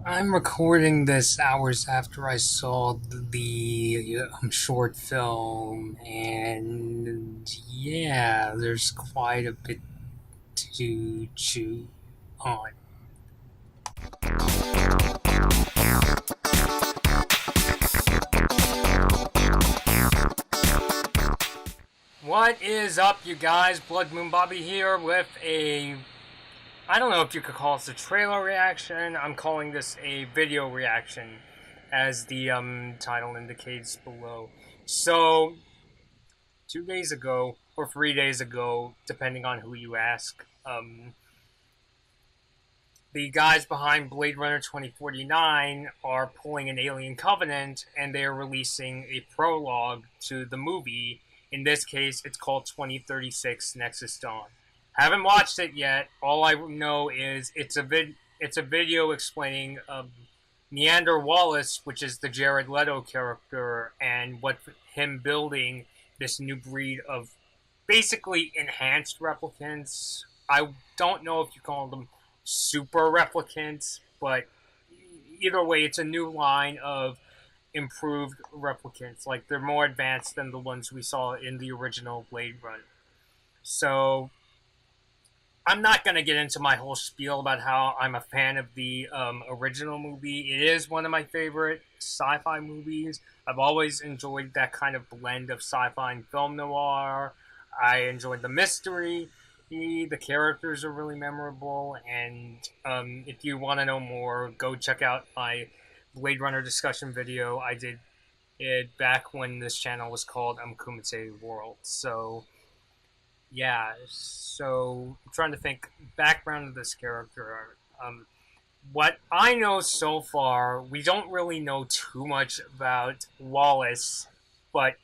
I'm recording this hours after I saw the short film, and yeah, there's quite a bit to chew on. What is up, you guys? Blood Moon Bobby here with I don't know if you could call this a trailer reaction. I'm calling this a video reaction, as the title indicates below. So, 2 days ago, or 3 days ago, depending on who you ask, the guys behind Blade Runner 2049 are pulling an Alien Covenant, and they are releasing a prologue to the movie. In this case, it's called 2036 Nexus Dawn. Haven't watched it yet. All I know is it's a video explaining Neander Wallace, which is the Jared Leto character, and what him building this new breed of basically enhanced replicants. I don't know if you call them super replicants, but either way, it's a new line of improved replicants. Like, they're more advanced than the ones we saw in the original Blade Runner. So, I'm not going to get into my whole spiel about how I'm a fan of the original movie. It is one of my favorite sci-fi movies. I've always enjoyed that kind of blend of sci-fi and film noir. I enjoyed the mystery. The characters are really memorable, and if you want to know more, go check out my Blade Runner discussion video. I did it back when this channel was called Kumite World. So yeah, so I'm trying to think background of this character. What I know so far, we don't really know too much about Wallace, but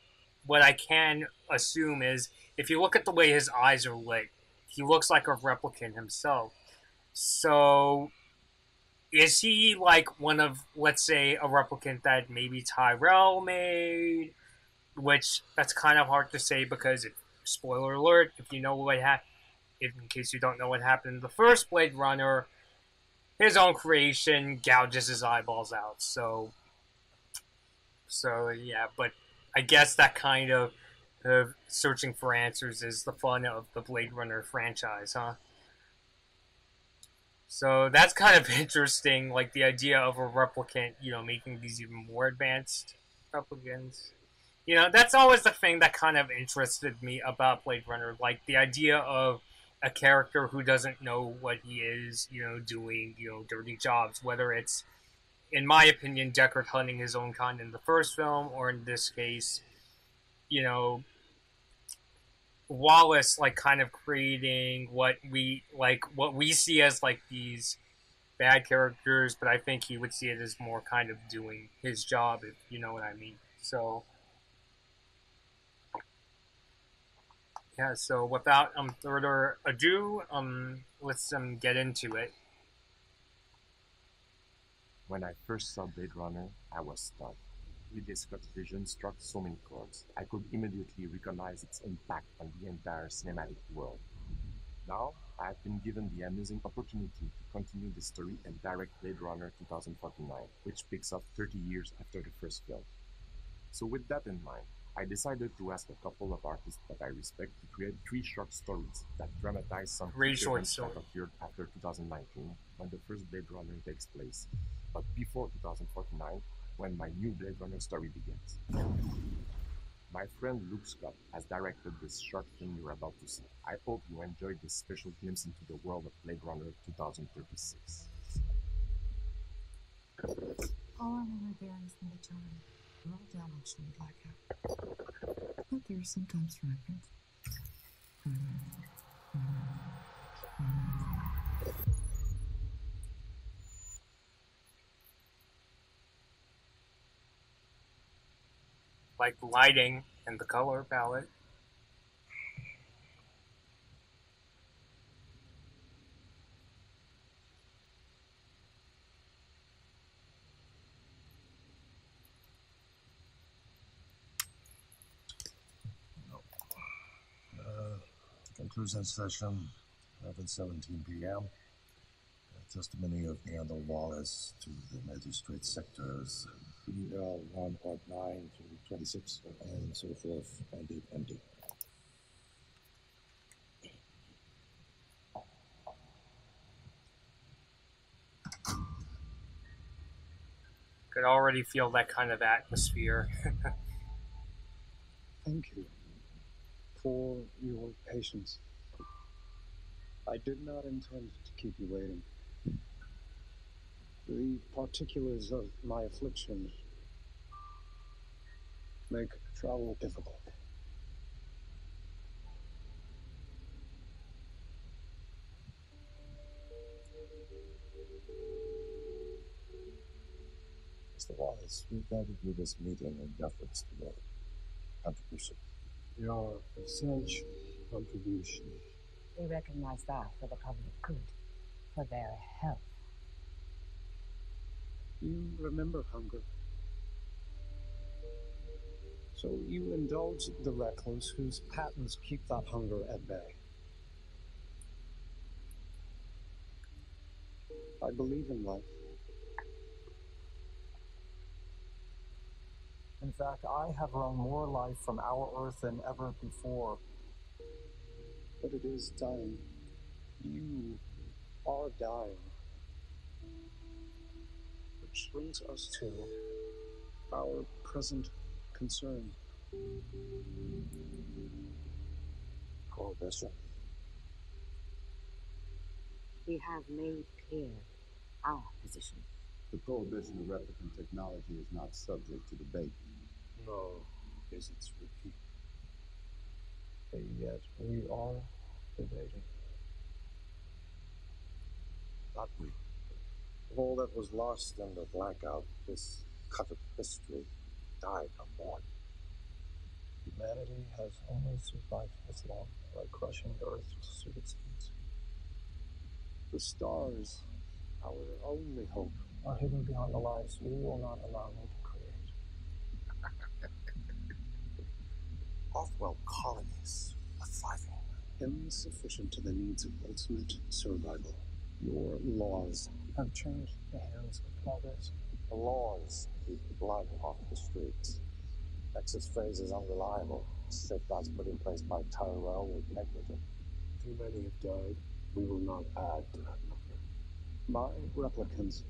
what I can assume is if you look at the way his eyes are lit, he looks like a replicant himself. So is he like one of, let's say, a replicant that maybe Tyrell made? Which that's kind of hard to say because, spoiler alert, if you know what happened, in case you don't know what happened in the first Blade Runner, his own creation gouges his eyeballs out. So yeah, but I guess that kind of searching for answers is the fun of the Blade Runner franchise, huh? So that's kind of interesting, like the idea of a replicant, making these even more advanced replicants. That's always the thing that kind of interested me about Blade Runner, like the idea of a character who doesn't know what he is, doing, dirty jobs, whether it's, in my opinion, Deckard hunting his own kind in the first film, or in this case, you know, Wallace, like, kind of creating what we see as like these bad characters, but I think he would see it as more kind of doing his job, if you know what I mean. So yeah, so without further ado, let's get into it. When I first saw Blade Runner, I was stunned. Ridley Scott's vision struck so many chords. I could immediately recognize its impact on the entire cinematic world. Now, I've been given the amazing opportunity to continue the story and direct Blade Runner 2049, which picks up 30 years after the first film. So with that in mind, I decided to ask a couple of artists that I respect to create 3 short stories that dramatize some Three key short events that stories. occurred after 2019, when the first Blade Runner takes place, but before 2049, when my new Blade Runner story begins. My friend Luke Scott has directed this short film you're about to see. I hope you enjoyed this special glimpse into the world of Blade Runner 2036. All I know there is in the time. We're all damaged in the blackout. But there are sometimes fragments. Like the lighting and the color palette. Conclusion session, 11:17 p.m. Testimony of Neander Wallace to the magistrate sectors EL 1.9 to 26 and so forth, ended empty. Could already feel that kind of atmosphere. Thank you for your patience. I did not intend to keep you waiting. The particulars of my affliction make travel difficult. Mr. Wallace, we gathered you this meeting in deference to your contribution. Your essential contribution. We recognize that for the public good, for their health. You remember hunger. So you indulge the recluse whose patents keep that hunger at bay. I believe in life. In fact, I have wrung more life from our Earth than ever before. But it is dying. You are dying. Which brings us to our present concern. Prohibition. We have made clear our position. The prohibition of replicant technology is not subject to debate. Nor is its repeat. And yet we are debating. Not we. Of all that was lost in the blackout, this cut of history died unborn. Humanity has only survived this long by crushing the Earth to suit its needs. The stars, our only hope, are hidden behind the lives we will not allow them to create. Off-world colonies are thriving. Insufficient to the needs of ultimate survival. Your laws have changed the hands of progress. The laws keep blood off the streets. Nexus phrase is unreliable. Safeguards put in place by Tyrell were negligent. Too many have died. We will not add to that number. My replicants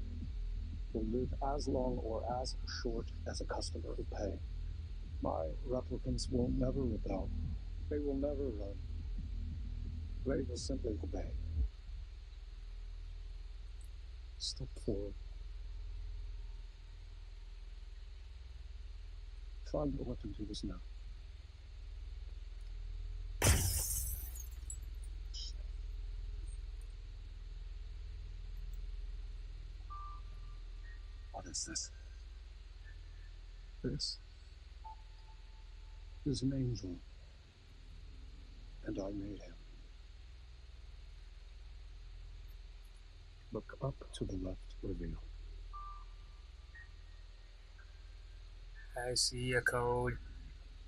will live as long or as short as a customer will pay. My replicants will never rebel. They will never run. They will simply obey. Step forward. Find your weapon to this now. What is this? This is an angel, and I made him. Look up to the left, reveal. I see a code.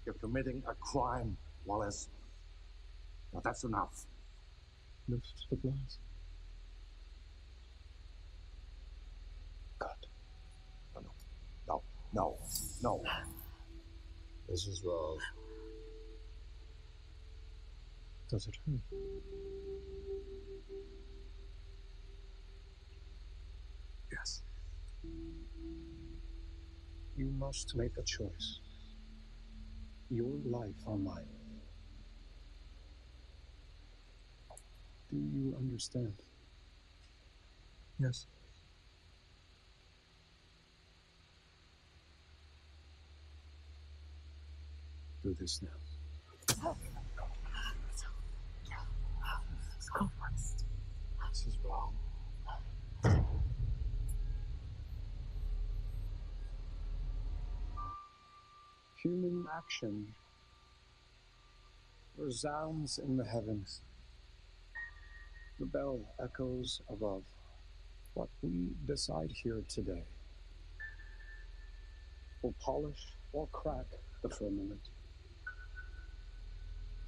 You're committing a crime, Wallace. Now that's enough. Lift the glass. Cut. No. This is wrong. Does it hurt? Yes. You must make a choice. Your life or mine. Do you understand? Yes. Do this now. This is wrong. Human action resounds in the heavens. The bell echoes above. What we decide here today will polish or crack the firmament.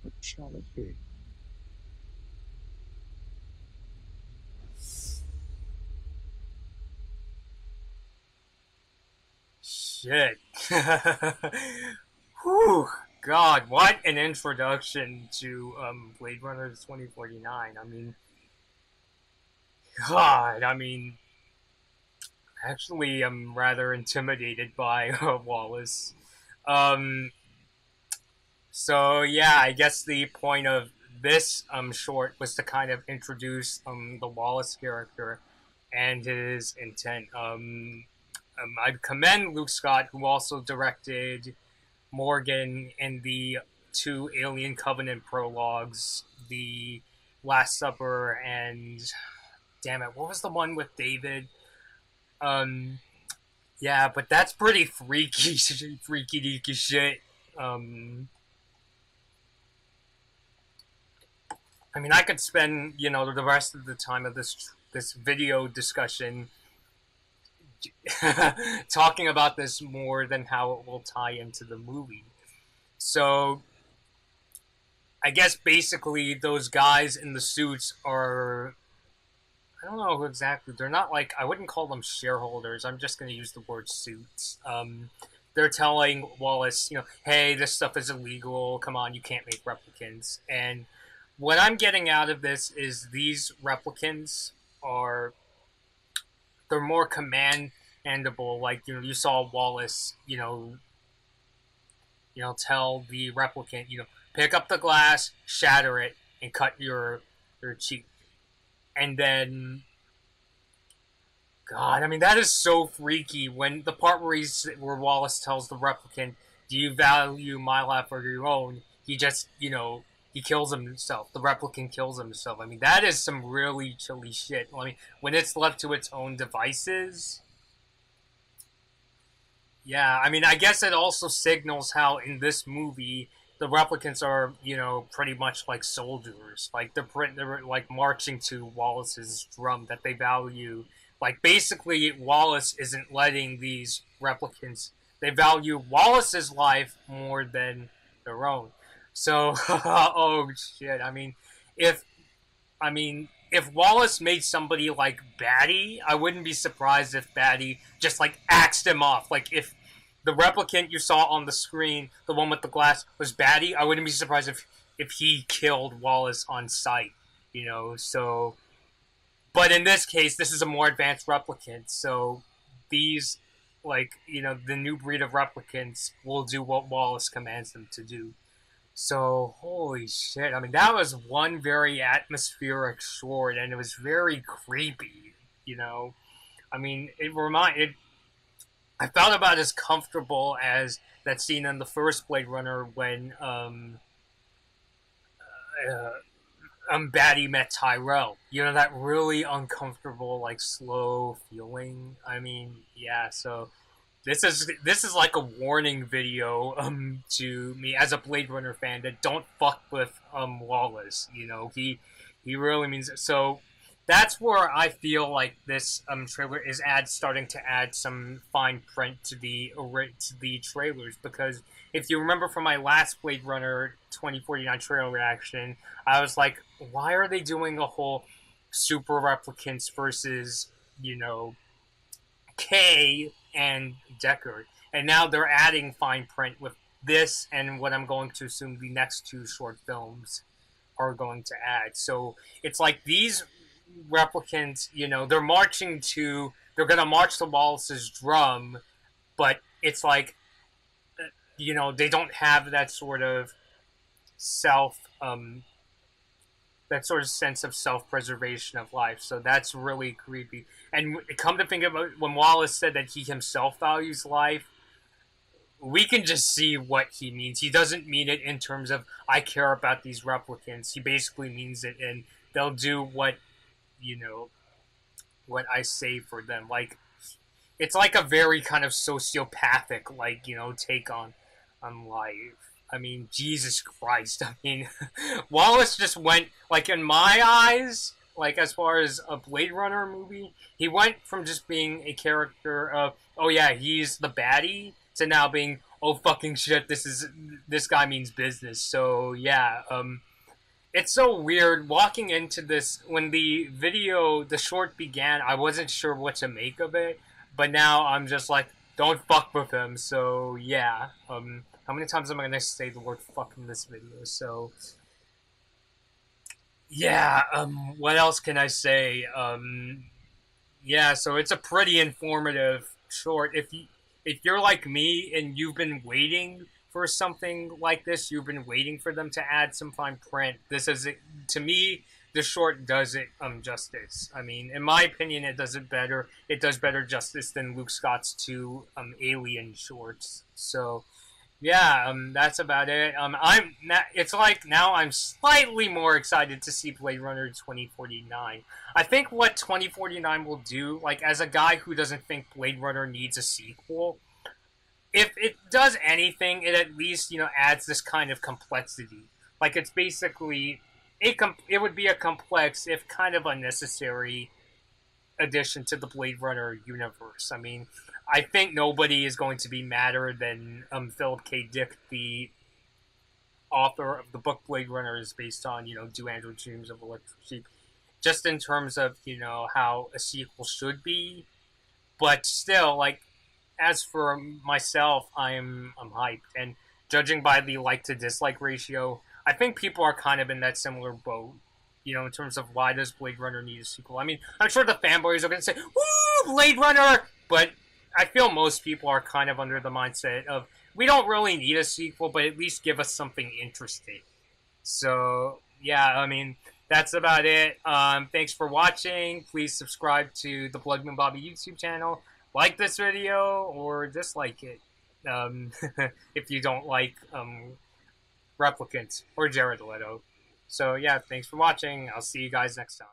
What shall it be? shit. Whew. God, what an introduction to Blade Runner 2049. I mean, God, I mean, actually, I'm rather intimidated by Wallace. Um, so yeah, I guess the point of this short was to kind of introduce the Wallace character and his intent. I commend Luke Scott, who also directed Morgan in the two Alien Covenant prologues, The Last Supper and damn it, what was the one with David? Yeah, but that's pretty freaky, freaky deaky shit. I mean, I could spend, the rest of the time of this video discussion talking about this more than how it will tie into the movie. So, I guess basically those guys in the suits are, I don't know exactly, they're not like, I wouldn't call them shareholders, I'm just going to use the word suits. They're telling Wallace, hey, this stuff is illegal, come on, you can't make replicants. And what I'm getting out of this is these replicants they're more commandable. Like, you saw Wallace, tell the replicant, pick up the glass, shatter it, and cut your cheek. And then, God, I mean, that is so freaky. When the part where Wallace tells the replicant, do you value my life or your own? He just, he kills himself. The replicant kills himself. I mean, that is some really chilly shit. I mean, when it's left to its own devices. Yeah, I mean, I guess it also signals how in this movie the replicants are, pretty much like soldiers. Like they're like marching to Wallace's drum that they value. Like basically, Wallace isn't letting these replicants. They value Wallace's life more than their own. So, oh shit. If Wallace made somebody like Batty, I wouldn't be surprised if Batty just like axed him off. Like if the replicant you saw on the screen, the one with the glass, was Batty, I wouldn't be surprised if he killed Wallace on sight. So. But in this case, this is a more advanced replicant, so these, the new breed of replicants will do what Wallace commands them to do. So, holy shit. I mean, that was one very atmospheric short, and it was very creepy, I mean, I felt about as comfortable as that scene in the first Blade Runner when, Batty met Tyrell. That really uncomfortable, like, slow feeling. I mean, yeah, so this is like a warning video to me as a Blade Runner fan that don't fuck with Wallace. He really means it. So that's where I feel like this trailer is starting to add some fine print to the trailers, because if you remember from my last Blade Runner 2049 trailer reaction, I was like, why are they doing a whole super replicants versus, K and Deckard? And now they're adding fine print with this and what I'm going to assume the next two short films are going to add. So it's like these replicants, they're going to march to Wallace's drum, but it's like, they don't have that sort of that sort of sense of self-preservation of life. So that's really creepy. And come to think of it, when Wallace said that he himself values life, we can just see what he means. He doesn't mean it in terms of, I care about these replicants. He basically means it in, they'll do what I say for them. Like, it's like a very kind of sociopathic, take on life. I mean, Jesus Christ. I mean, Wallace just went, in my eyes, as far as a Blade Runner movie, he went from just being a character of, oh yeah, he's the baddie, to now being, oh fucking shit, this guy means business. So yeah, it's so weird walking into this. When the short began, I wasn't sure what to make of it, but now I'm just like, don't fuck with him. So yeah, how many times am I gonna say the word fuck in this video? So yeah, what else can I say? Yeah, so it's a pretty informative short. If you're like me and you've been waiting for something like this, you've been waiting for them to add some fine print. This is it. To me, the short does it justice. I mean, in my opinion, it does it better. It does better justice than Luke Scott's two Alien shorts. So yeah, that's about it. It's like now I'm slightly more excited to see Blade Runner 2049. I think what 2049 will do, like as a guy who doesn't think Blade Runner needs a sequel, if it does anything, it at least adds this kind of complexity. Like it's basically it would be a complex, if kind of unnecessary, addition to the Blade Runner universe. I mean, I think nobody is going to be madder than Philip K. Dick, the author of the book Blade Runner is based on, Do Android Dreams of Electric Sheep, just in terms of, how a sequel should be. But still, like, as for myself, I'm hyped. And judging by the like to dislike ratio, I think people are kind of in that similar boat. In terms of why does Blade Runner need a sequel? I mean, I'm sure the fanboys are going to say, woo, Blade Runner! But I feel most people are kind of under the mindset of, we don't really need a sequel, but at least give us something interesting. So, yeah, I mean, that's about it. Thanks for watching. Please subscribe to the Blood Moon Bobby YouTube channel. Like this video or dislike it. If you don't like Replicant or Jared Leto. So yeah, thanks for watching. I'll see you guys next time.